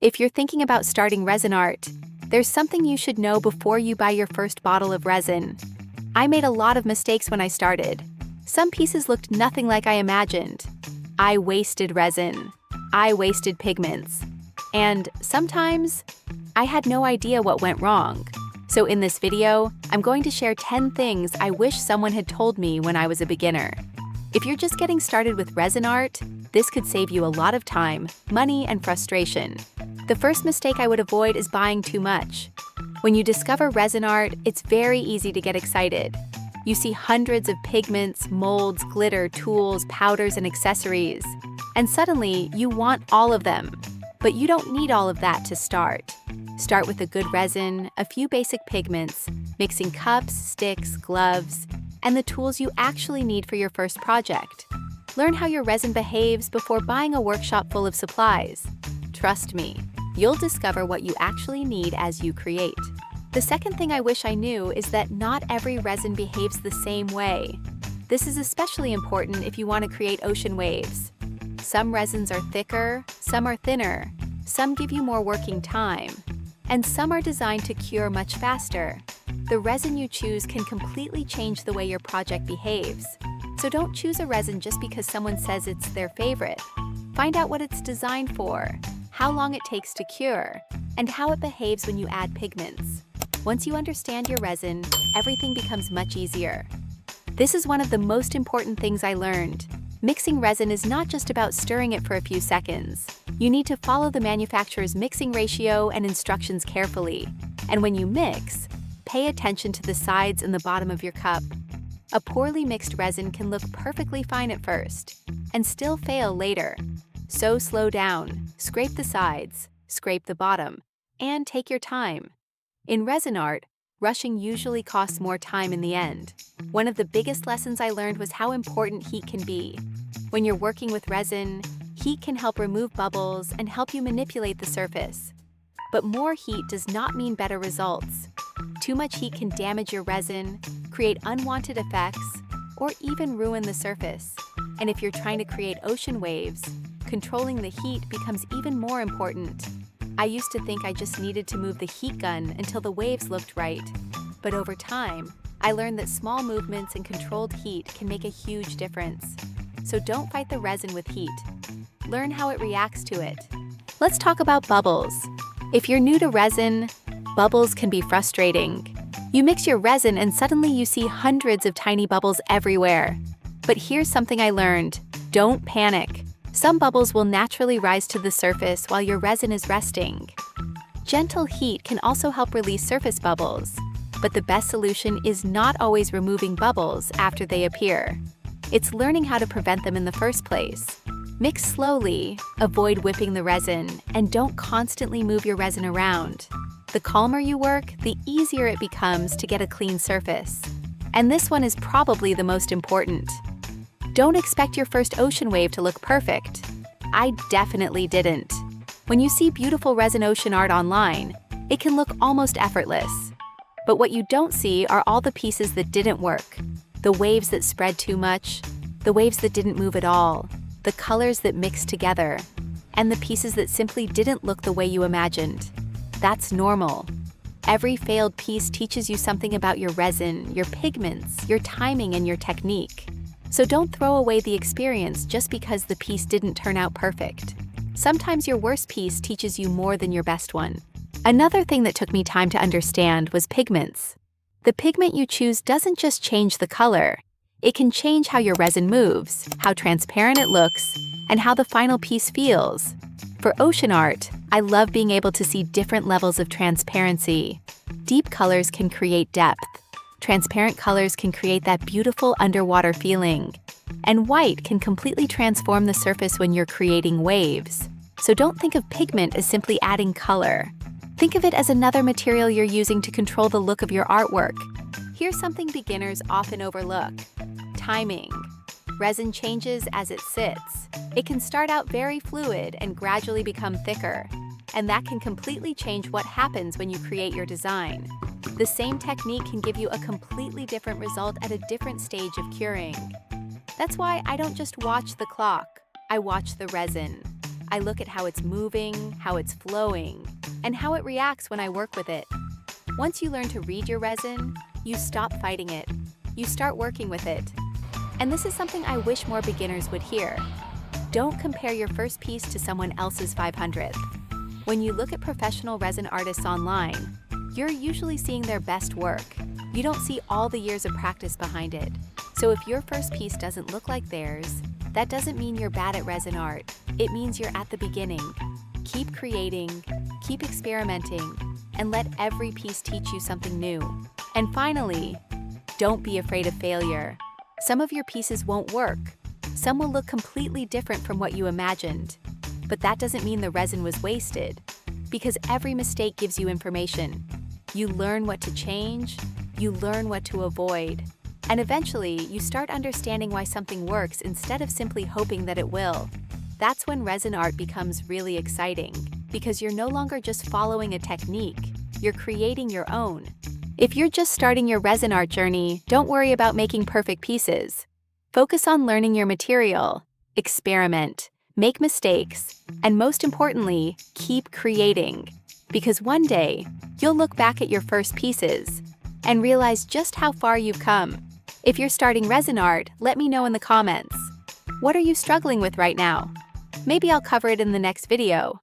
If you're thinking about starting resin art, there's something you should know before you buy your first bottle of resin. I made a lot of mistakes when I started. Some pieces looked nothing like I imagined. I wasted resin. I wasted pigments. And sometimes, I had no idea what went wrong. So in this video, I'm going to share 10 things I wish someone had told me when I was a beginner. If you're just getting started with resin art, this could save you a lot of time, money, and frustration. The first mistake I would avoid is buying too much. When you discover resin art, it's very easy to get excited. You see hundreds of pigments, molds, glitter, tools, powders, and accessories. And suddenly, you want all of them. But you don't need all of that to start. Start with a good resin, a few basic pigments, mixing cups, sticks, gloves, and the tools you actually need for your first project. Learn how your resin behaves before buying a workshop full of supplies. Trust me, you'll discover what you actually need as you create. The second thing I wish I knew is that not every resin behaves the same way. This is especially important if you want to create ocean waves. Some resins are thicker, some are thinner, some give you more working time, and some are designed to cure much faster. The resin you choose can completely change the way your project behaves. So don't choose a resin just because someone says it's their favorite. Find out what it's designed for, how long it takes to cure, and how it behaves when you add pigments. Once you understand your resin, everything becomes much easier. This is one of the most important things I learned. Mixing resin is not just about stirring it for a few seconds. You need to follow the manufacturer's mixing ratio and instructions carefully. And when you mix, pay attention to the sides and the bottom of your cup. A poorly mixed resin can look perfectly fine at first, and still fail later. So slow down, scrape the sides, scrape the bottom, and take your time. In resin art, rushing usually costs more time in the end. One of the biggest lessons I learned was how important heat can be. When you're working with resin, heat can help remove bubbles and help you manipulate the surface. But more heat does not mean better results. Too much heat can damage your resin, create unwanted effects, or even ruin the surface. And if you're trying to create ocean waves, controlling the heat becomes even more important. I used to think I just needed to move the heat gun until the waves looked right. But over time, I learned that small movements and controlled heat can make a huge difference. So don't fight the resin with heat. Learn how it reacts to it. Let's talk about bubbles. If you're new to resin, bubbles can be frustrating. You mix your resin and suddenly you see hundreds of tiny bubbles everywhere. But here's something I learned. Don't panic. Some bubbles will naturally rise to the surface while your resin is resting. Gentle heat can also help release surface bubbles, but the best solution is not always removing bubbles after they appear. It's learning how to prevent them in the first place. Mix slowly, avoid whipping the resin, and don't constantly move your resin around. The calmer you work, the easier it becomes to get a clean surface. And this one is probably the most important. Don't expect your first ocean wave to look perfect. I definitely didn't. When you see beautiful resin ocean art online, it can look almost effortless. But what you don't see are all the pieces that didn't work. The waves that spread too much, the waves that didn't move at all, the colors that mixed together, and the pieces that simply didn't look the way you imagined. That's normal. Every failed piece teaches you something about your resin, your pigments, your timing, and your technique. So don't throw away the experience just because the piece didn't turn out perfect. Sometimes your worst piece teaches you more than your best one. Another thing that took me time to understand was pigments. The pigment you choose doesn't just change the color. It can change how your resin moves, how transparent it looks, and how the final piece feels. For ocean art, I love being able to see different levels of transparency. Deep colors can create depth. Transparent colors can create that beautiful underwater feeling. And white can completely transform the surface when you're creating waves. So don't think of pigment as simply adding color. Think of it as another material you're using to control the look of your artwork. Here's something beginners often overlook: timing. Resin changes as it sits. It can start out very fluid and gradually become thicker. And that can completely change what happens when you create your design. The same technique can give you a completely different result at a different stage of curing. That's why I don't just watch the clock, I watch the resin. I look at how it's moving, how it's flowing, and how it reacts when I work with it. Once you learn to read your resin, you stop fighting it. You start working with it. And this is something I wish more beginners would hear. Don't compare your first piece to someone else's 500th. When you look at professional resin artists online, you're usually seeing their best work. You don't see all the years of practice behind it. So if your first piece doesn't look like theirs, that doesn't mean you're bad at resin art. It means you're at the beginning. Keep creating, keep experimenting, and let every piece teach you something new. And finally, don't be afraid of failure. Some of your pieces won't work. Some will look completely different from what you imagined. But that doesn't mean the resin was wasted, because every mistake gives you information. You learn what to change, you learn what to avoid, and eventually you start understanding why something works instead of simply hoping that it will. That's when resin art becomes really exciting, because you're no longer just following a technique, you're creating your own. If you're just starting your resin art journey, don't worry about making perfect pieces. Focus on learning your material, experiment, make mistakes, and most importantly, keep creating. Because one day, you'll look back at your first pieces and realize just how far you've come. If you're starting resin art, let me know in the comments. What are you struggling with right now? Maybe I'll cover it in the next video.